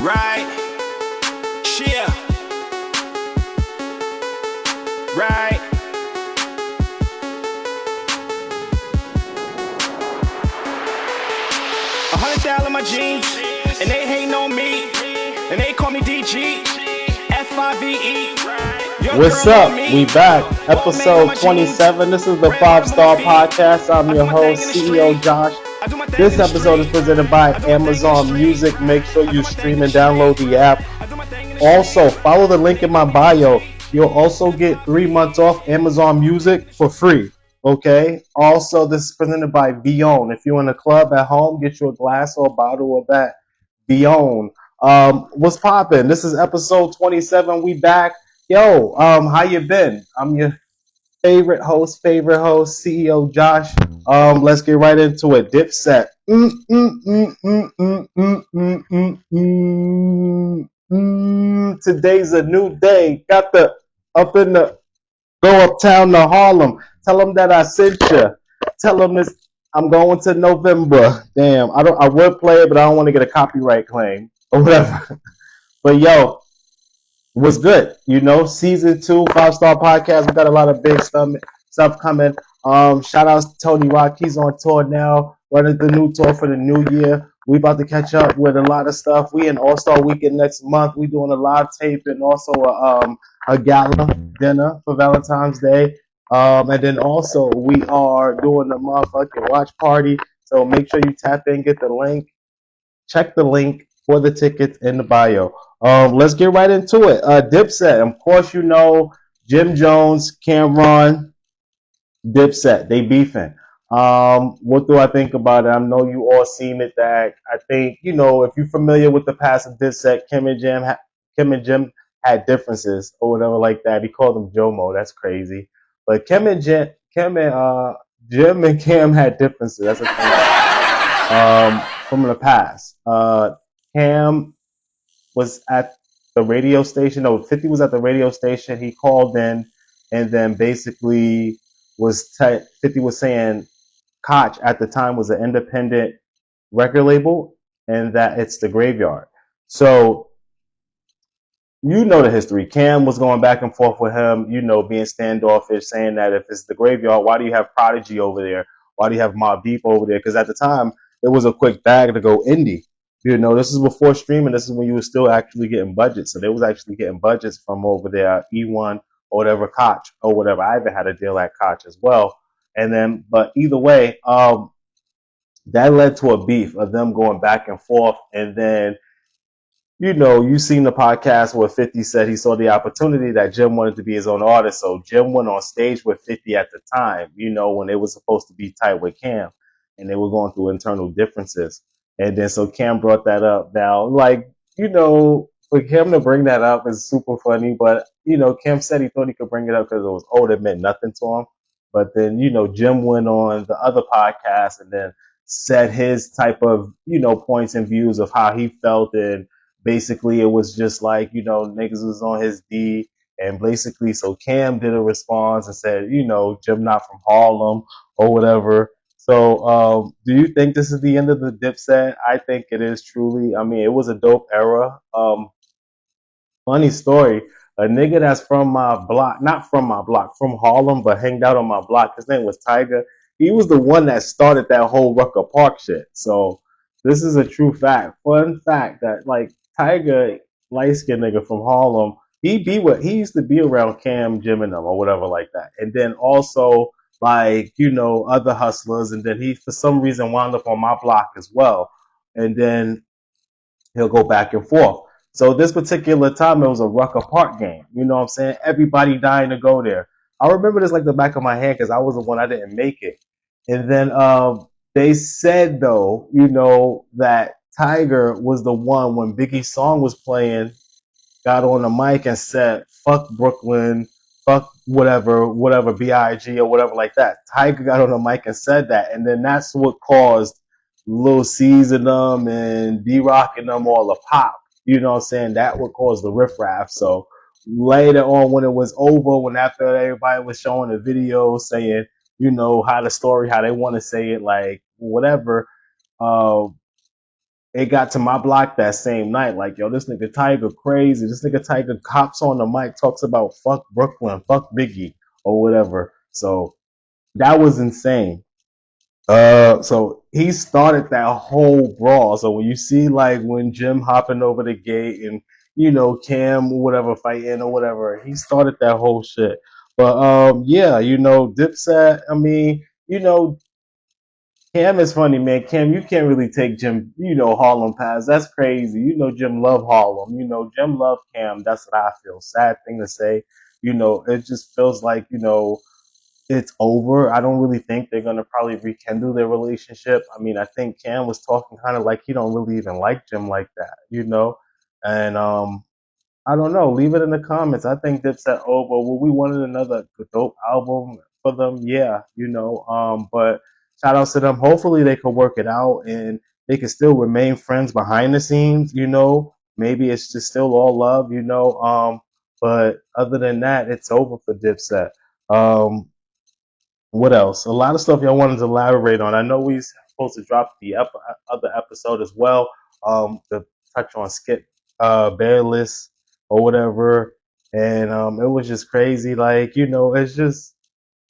Right, yeah, right. 100,000 in my jeans, and they hating on me, and they call me DG, FIVE. What's up? We back. Episode 27. This is the 5-Star Podcast. I'm your host, CEO Josh. This episode is presented by Amazon Music. Make sure you stream and download the app. Also, follow the link in my bio. You'll also get 3 months off Amazon Music for free. Okay? Also, this is presented by Vion. If you're in a club at home, get you a glass or a bottle of that Vion. What's poppin'? This is episode 27. We back. Yo, how you been? I'm your favorite host, CEO Josh. Let's get right into it. Dipset. Today's a new day. Got the up in the go uptown to Harlem. Tell them that I sent you. Tell them this. I'm going to November. Damn, I would play it, but I don't want to get a copyright claim or whatever. But yo, what's good? Season 2, 5-Star Podcast. We got a lot of big stuff coming. Shout out to Tony Rock. He's on tour now, running the new tour for the new year. We about to catch up with a lot of stuff. We in All-Star Weekend next month. We doing a live tape and also a gala dinner for Valentine's Day. And then also we are doing the motherfucking watch party. So make sure you tap in, get the link. Check the link for the tickets in the bio. Let's get right into it. Dipset, of course you know Jim Jones, Cameron, Dipset, they beefing. What do I think about it? I know you all seen it. That I think if you're familiar with the past of Dipset, Kim and Jim had differences or whatever like that. He called them Jomo. That's crazy. But Jim and Cam had differences. That's a thing. From the past. Cam was at the radio station. No, 50 was at the radio station. He called in and then basically 50 was saying Koch at the time was an independent record label and that it's the Graveyard. So you know the history. Cam was going back and forth with him, being standoffish, saying that if it's the Graveyard, why do you have Prodigy over there? Why do you have Mobb Deep over there? Because at the time, it was a quick bag to go indie. This is before streaming. This is when you were still actually getting budgets. So they was actually getting budgets from over there, E1 or whatever, Koch or whatever. I even had a deal at Koch as well. And then, but either way, that led to a beef of them going back and forth. And then, you seen the podcast where 50 said he saw the opportunity that Jim wanted to be his own artist. So Jim went on stage with 50 at the time, when they were supposed to be tight with Cam and they were going through internal differences. And then so Cam brought that up. Now, for Cam to bring that up is super funny. But, Cam said he thought he could bring it up because it was old. It meant nothing to him. But then, Jim went on the other podcast and then said his type of, points and views of how he felt. And basically it was just like, niggas was on his D. And basically, so Cam did a response and said, Jim not from Harlem or whatever. So, do you think this is the end of the Dipset? I think it is truly. I mean, it was a dope era. Funny story. A nigga that's from my block, not from my block, from Harlem, but hanged out on my block. His name was Tiger. He was the one that started that whole Rucker Park shit. So, this is a true fact. Fun fact that, Tiger, light-skinned nigga from Harlem, he used to be around Cam, Jim, and them, or whatever like that. And then also, other hustlers, and then he for some reason wound up on my block as well. And then he'll go back and forth. So this particular time it was a Rucker Park game. You know what I'm saying? Everybody dying to go there. I remember this like the back of my hand because I was the one I didn't make it. And then they said though, that Tiger was the one when Biggie's song was playing, got on the mic and said, "Fuck Brooklyn, fuck whatever, B.I.G. or whatever like that." Tiger got on the mic and said that, and then that's what caused Lil C's and them and D-Rock and them all to pop. You know what I'm saying? That would cause the riffraff. So later on, when it was over, when after everybody was showing the video saying, how the story, how they want to say it, like whatever, it got to my block that same night. Like, yo, this nigga Tiger crazy. This nigga Tiger hops on the mic, talks about fuck Brooklyn, fuck Biggie, or whatever. So that was insane. So he started that whole brawl. So when you see like when Jim hopping over the gate and Cam or whatever fighting or whatever, he started that whole shit. But yeah, Dipset. I mean, Cam is funny, man. Cam, you can't really take Jim, Harlem pass. That's crazy. Jim love Harlem. Jim love Cam. That's what I feel. Sad thing to say. It just feels like, it's over. I don't really think they're gonna probably rekindle their relationship. I mean, I think Cam was talking kind of like he don't really even like Jim like that. And I don't know. Leave it in the comments. I think Dipset over. Well, we wanted another dope album for them. Yeah, but shout outs to them. Hopefully they could work it out and they can still remain friends behind the scenes. Maybe it's just still all love. But other than that, it's over for Dipset. Um, what else? A lot of stuff y'all wanted to elaborate on. I know we supposed to drop the other episode as well. To touch on Skip Bayless or whatever, and it was just crazy. Like it's just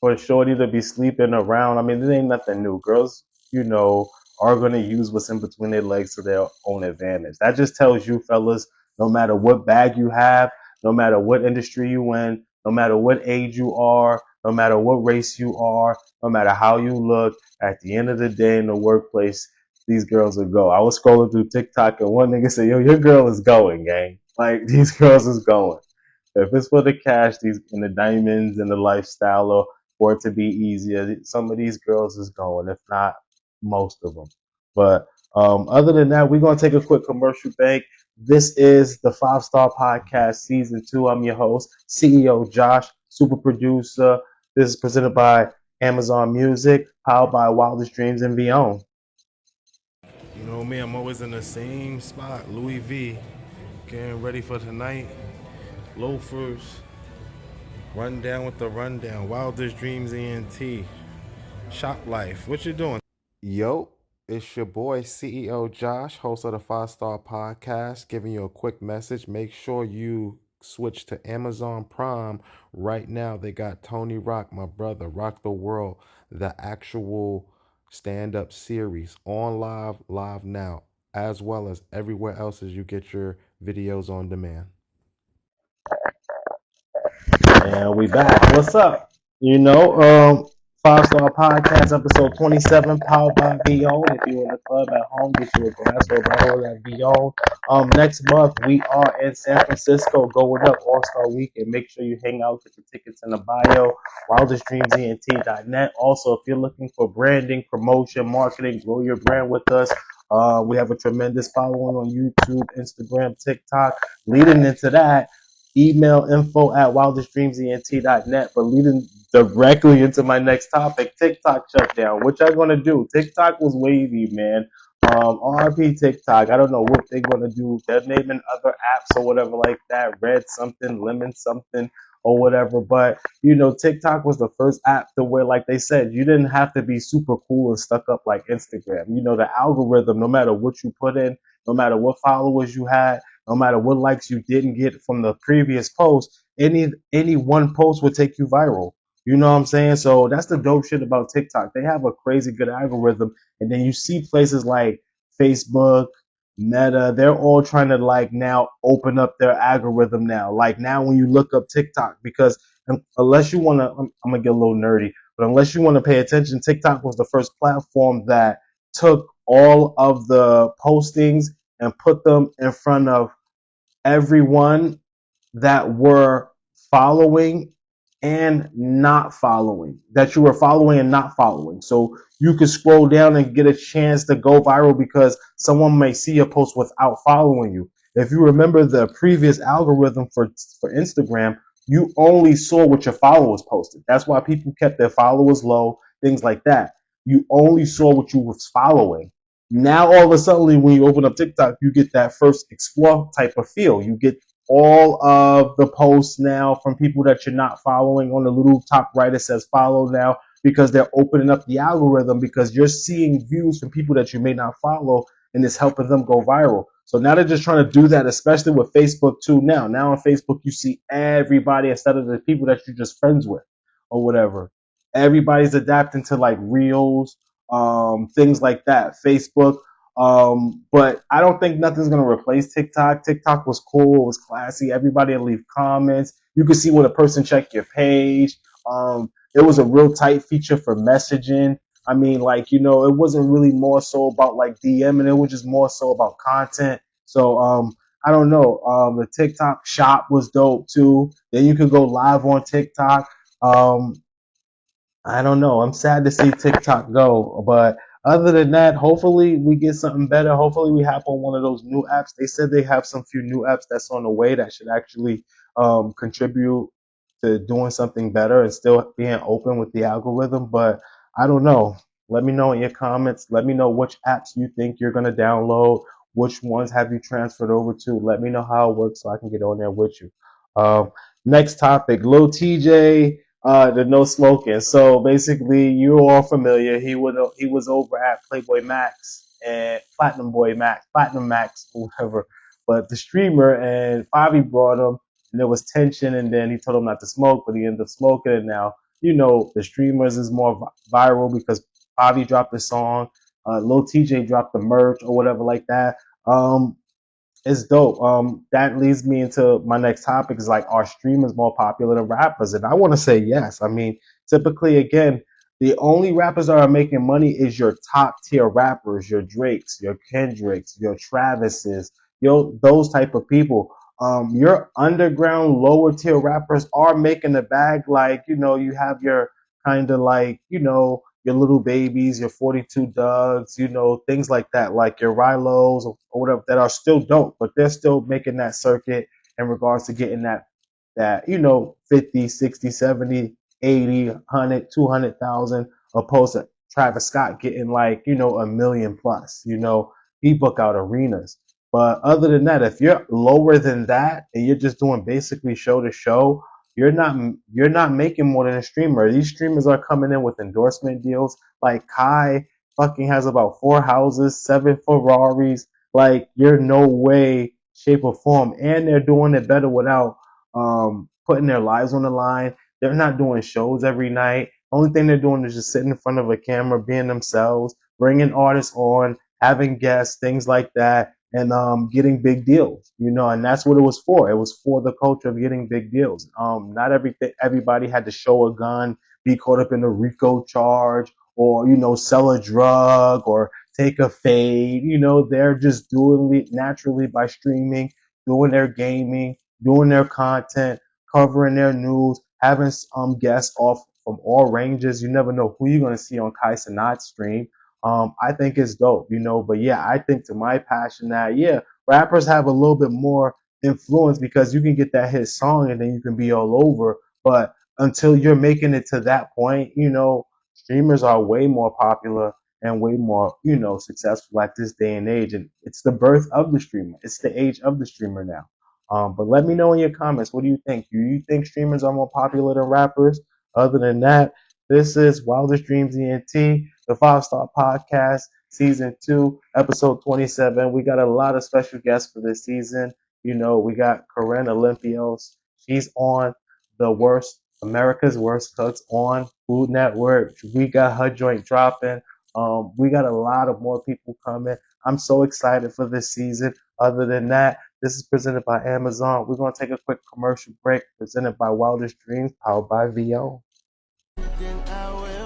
for Shorty to be sleeping around. I mean, it ain't nothing new. Girls, are going to use what's in between their legs to their own advantage. That just tells you, fellas, no matter what bag you have, no matter what industry you in, no matter what age you are, no matter what race you are, no matter how you look, at the end of the day in the workplace, these girls will go. I was scrolling through TikTok and one nigga said, yo, your girl is going, gang. Like, these girls is going. If it's for the cash, these and the diamonds and the lifestyle, or for it to be easier, some of these girls is going. If not, most of them. But other than that, we're gonna take a quick commercial break. This is the Five Star Podcast Season 2. I'm your host, CEO Josh, super producer. This is presented by Amazon Music, powered by Wildest Dreams and Beyond. You know me, I'm always in the same spot, Louis V. Getting ready for tonight. Loafers. Rundown with the rundown. Wildest Dreams ENT. Shop life. What you doing? Yo, it's your boy CEO Josh, host of the Five Star Podcast, giving you a quick message. Make sure you switch to Amazon Prime right now. They got Tony Rock, my brother, Rock the World, the actual stand-up series on live now, as well as everywhere else as you get your videos on demand. And we back. What's up? Five Star Podcast, episode 27, powered by VO. If you're in the club at home, get you a glass or a bottle of that VO. Next month, we are in San Francisco going up All Star Weekend. Make sure you hang out, get the tickets in the bio, wildestdreamsent.net. Also, if you're looking for branding, promotion, marketing, grow your brand with us, we have a tremendous following on YouTube, Instagram, TikTok. Leading into that, email info at wildestdreamsent.net. But leading directly into my next topic, TikTok shutdown. What y'all gonna do? TikTok was wavy, man. RIP TikTok. I don't know what they're gonna do. They're naming other apps or whatever like that. Red something, lemon something, or whatever. But TikTok was the first app to where, like they said, you didn't have to be super cool and stuck up like Instagram. The algorithm, no matter what you put in, no matter what followers you had, no matter what likes you didn't get from the previous post, any one post would take you viral. You know what I'm saying? So that's the dope shit about TikTok. They have a crazy good algorithm. And then you see places like Facebook, Meta, they're all trying to like now open up their algorithm now. Like now when you look up TikTok, because unless you want to, I'm going to get a little nerdy, but unless you want to pay attention, TikTok was the first platform that took all of the postings and put them in front of everyone that were following and not following, that you were following and not following. So you could scroll down and get a chance to go viral because someone may see a post without following you. If you remember the previous algorithm for Instagram, you only saw what your followers posted. That's why people kept their followers low, things like that. You only saw what you was following. Now all of a sudden, when you open up TikTok, you get that first explore type of feel. You get all of the posts now from people that you're not following. On the little top right, it says follow now, because they're opening up the algorithm, because you're seeing views from people that you may not follow. and it's helping them go viral. So now they're just trying to do that, especially with Facebook too. Now on Facebook, you see everybody instead of the people that you're just friends with or whatever. Everybody's adapting to like reels, things like that, Facebook. But I don't think nothing's gonna replace TikTok. TikTok was cool, it was classy. Everybody would leave comments. You could see when a person checked your page. It was a real tight feature for messaging. I mean, like, it wasn't really more so about like DMing, it was just more so about content. So I don't know. The TikTok shop was dope too. Then you could go live on TikTok. Um, I don't know. I'm sad to see TikTok go, but other than that, hopefully we get something better. Hopefully we have on one of those new apps. They said they have some few new apps that's on the way that should actually contribute to doing something better and still being open with the algorithm. But I don't know. Let me know in your comments. Let me know which apps you think you're gonna download. Which ones have you transferred over to? Let me know how it works so I can get on there with you. Next topic, Lil TJ, the no smoking. So basically, you're all familiar. He was over at Playboy Max and Platinum Max, or whatever. But the streamer and Favi brought him, and there was tension. And then he told him not to smoke, but he ended up smoking. And now, the streamers is more viral because Favi dropped the song, Lil TJ dropped the merch or whatever like that. It's dope. That leads me into my next topic is like, are streamers more popular than rappers? And I want to say yes. I mean, typically, again, the only rappers that are making money is your top tier rappers, your Drakes, your Kendricks, your Travises, those type of people. Your underground lower tier rappers are making the bag. Like, you have your kind of like, your little babies, your 42 Dougs, things like that, like your Rilos or whatever that are still dope, but they're still making that circuit in regards to getting that 50, 60, 70, 80, 100, 200,000, opposed to Travis Scott getting like, a million plus, he book out arenas. But other than that, if you're lower than that and you're just doing basically show to show, you're not making more than a streamer. These streamers are coming in with endorsement deals. Like Kai fucking has about 4 houses, 7 Ferraris. Like, you're no way, shape, or form. And they're doing it better without putting their lives on the line. They're not doing shows every night. Only thing they're doing is just sitting in front of a camera, being themselves, bringing artists on, having guests, things like that, and getting big deals, and that's what it was for. It was for the culture of getting big deals. Not everybody had to show a gun, be caught up in a RICO charge, or sell a drug or take a fade. They're just doing it naturally by streaming, doing their gaming, doing their content, covering their news, having guests off from all ranges. You never know who you're gonna see on Kai Cenat's stream. I think it's dope, but yeah, I think to my passion that, yeah, rappers have a little bit more influence because you can get that hit song and then you can be all over. But until you're making it to that point, streamers are way more popular and way more, successful at this day and age. And it's the birth of the streamer. It's the age of the streamer now. But let me know in your comments, what do you think? Do you think streamers are more popular than rappers? Other than that, this is Wildest Dreams ENT, the 5-Star Podcast, Season 2, Episode 27. We got a lot of special guests for this season. We got Corinne Olympios. She's on America's Worst Cooks on Food Network. We got her joint dropping. We got a lot of more people coming. I'm so excited for this season. Other than that, this is presented by Amazon. We're going to take a quick commercial break, presented by Wildest Dreams, powered by VO.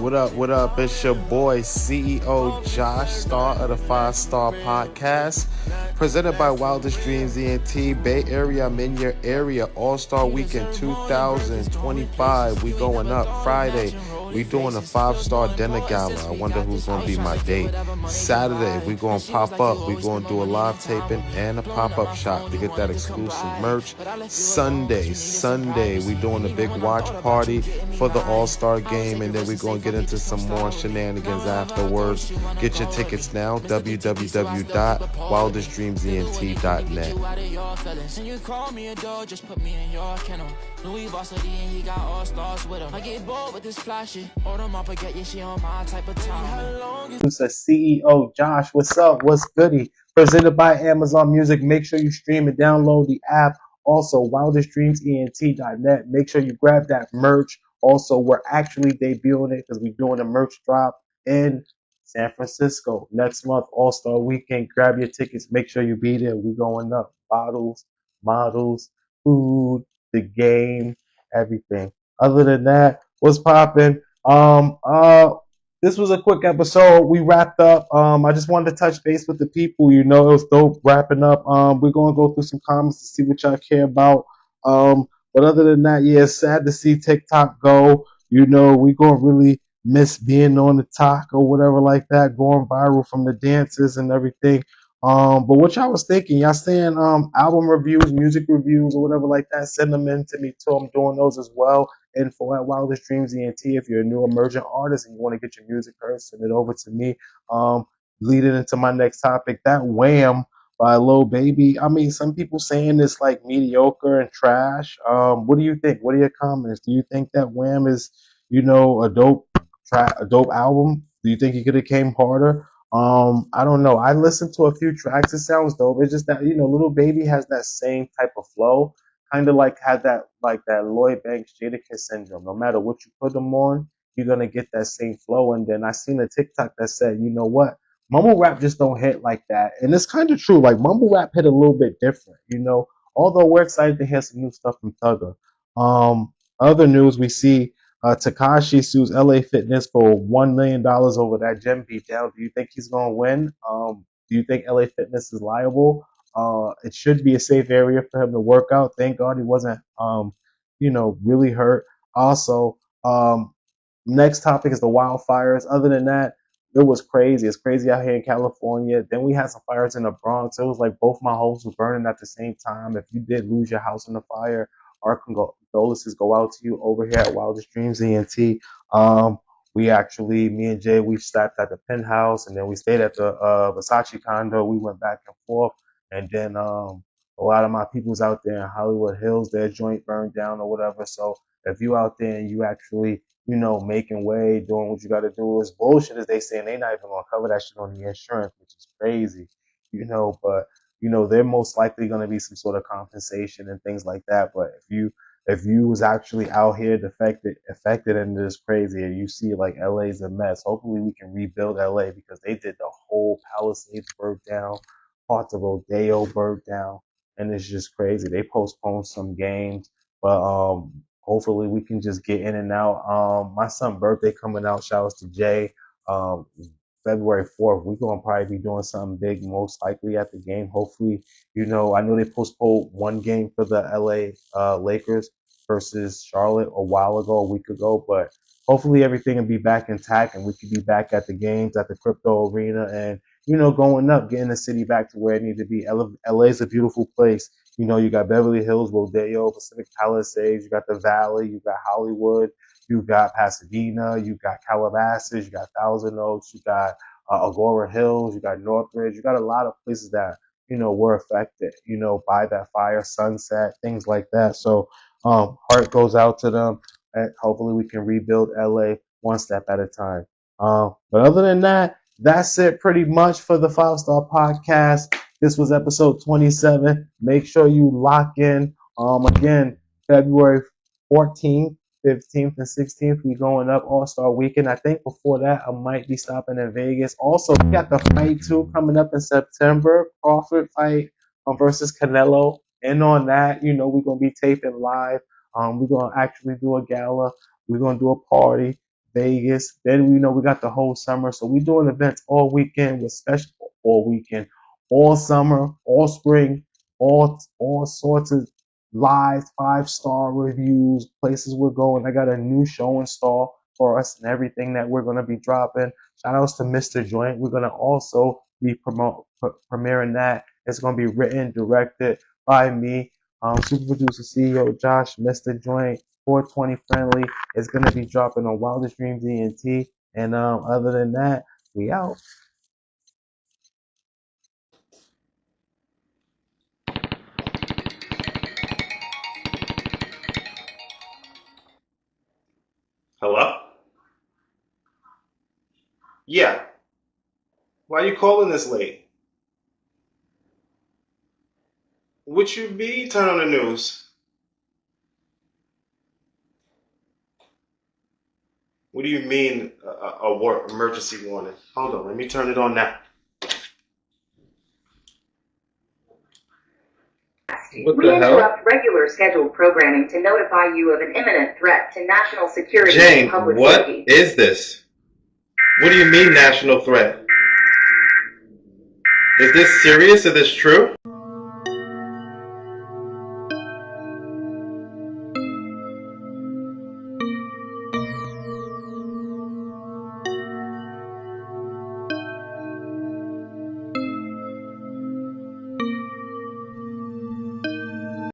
What up, what up? It's your boy, CEO Josh, star of the 5-Star Podcast, presented by Wildest Dreams ENT, Bay Area. I'm in your area. All-Star Weekend 2025. We going up Friday. We doing a 5-star dinner gala. I wonder who's going to be my date. Saturday, we going to pop up. We going to do a live taping and a pop-up shop to get that exclusive merch. Sunday, we doing a big watch party for the All-Star Game, and then we going to get into some more shenanigans afterwards. Get your tickets now, www.wildestdreamsent.net. Louis Vaseline, he got all stars with him. I get bored with this fly shit. Producer CEO Josh, what's up? What's goody? Presented by Amazon Music. Make sure you stream and download the app. Also, wildestdreamsent.net. Make sure you grab that merch. Also, we're actually debuting it because we're doing a merch drop in San Francisco next month, All Star Weekend. Grab your tickets. Make sure you be there. We're going up. Bottles, models, food, the game, everything. Other than that, what's popping? This was a quick episode. We wrapped up. I just wanted to touch base with the people. You know, it was dope wrapping up. We're gonna go through some comments to see what y'all care about. But other than that, yeah, it's sad to see TikTok go. You know, we gonna really miss being on the talk or whatever like that, going viral from the dances and everything. But what y'all was thinking? Y'all saying album reviews, music reviews, or whatever like that? Send them in to me too. I'm doing those as well. Info at Wildest Dreams ENT. If you're a new emerging artist and you want to get your music heard, send it over to me. Leading into my next topic, that Wham by Lil Baby. I mean, some people saying it's like mediocre and trash. What do you think? What are your comments? Do you think that Wham is, you know, a dope album? Do you think he could have came harder? I don't know. I listened to a few tracks. It sounds dope. It's just that, you know, Little Baby has that same type of flow, kind of like had that like that Lloyd Banks Jadakiss syndrome. No matter what you put them on, you're gonna get that same flow. And then I seen a TikTok that said, you know what, mumble rap just don't hit like that, and it's kind of true. Like mumble rap hit a little bit different, you know. Although we're excited to hear some new stuff from Thugger. Other news we see. Takashi sues LA Fitness for $1 million over that gym beatdown. Do you think he's gonna win? Do you think LA Fitness is liable? It should be a safe area for him to work out. Thank God he wasn't, you know, really hurt. Also, next topic is the wildfires. Other than that, it was crazy. It's crazy out here in California. Then we had some fires in the Bronx. It was like both my homes were burning at the same time. If you did lose your house in the fire, our condolences go out to you over here at Wildest Dreams ENT. We actually, me and Jay, we stopped at the penthouse and then we stayed at the Versace condo. We went back and forth. And then a lot of my people's out there in Hollywood Hills, their joint burned down or whatever. So if you out there and you actually, you know, making way, doing what you got to do, is bullshit as they saying they not even gonna cover that shit on the insurance, which is crazy, you know. But you know, they're most likely gonna be some sort of compensation and things like that. But if you was actually out here affected and it's crazy, and you see like LA's a mess, hopefully we can rebuild LA because they did the whole Palisades burnt down, parts of Rodeo burnt down, and it's just crazy. They postponed some games, but hopefully we can just get in and out. My son's birthday coming out. Shout outs to Jay. Um, February 4th. We're gonna probably be doing something big, most likely at the game. Hopefully, you know, I know they postponed one game for the LA Lakers versus Charlotte a while ago, a week ago, but hopefully everything will be back intact and we could be back at the games at the crypto arena and, you know, going up, getting the city back to where it needs to be. LA is a beautiful place. You know, you got Beverly Hills, Rodeo, Pacific Palisades, you got the Valley, you got Hollywood, you got Pasadena, you got Calabasas, you got Thousand Oaks, you got Agora Hills, you got Northridge, you got a lot of places that, you know, were affected, you know, by that fire, Sunset, things like that. So heart goes out to them, and hopefully we can rebuild LA one step at a time. But other than that, that's it pretty much for the 5 Star Podcast. This was episode 27. Make sure you lock in. Again, February 14th, 15th, and 16th, we going up All Star Weekend. I think before that, I might be stopping in Vegas. Also, we got the fight too coming up in September. Crawford fight versus Canelo. And on that, you know, we're gonna be taping live. We're gonna actually do a gala. We're gonna do a party. Vegas. Then we know we got the whole summer, so we're doing events all weekend with special all weekend, all summer, all spring, all sorts of live 5 star reviews, places we're going. I got a new show install for us and everything that we're gonna be dropping. Shout outs to Mr. Joint. We're gonna also be premiering that. It's gonna be written, directed by me, super producer CEO Josh, Mr. Joint, 420 friendly. It's gonna be dropping on Wildest Dreams ENT. And other than that, we out. Hello? Yeah. Why you calling this late? What you be? Turn on the news. What do you mean a emergency warning? Hold on, let me turn it on now. What We the hell? interrupt regular scheduled programming to notify you of an imminent threat to national security Jane, and public what safety. is this? What do you mean national threat? Is this serious? Is this true?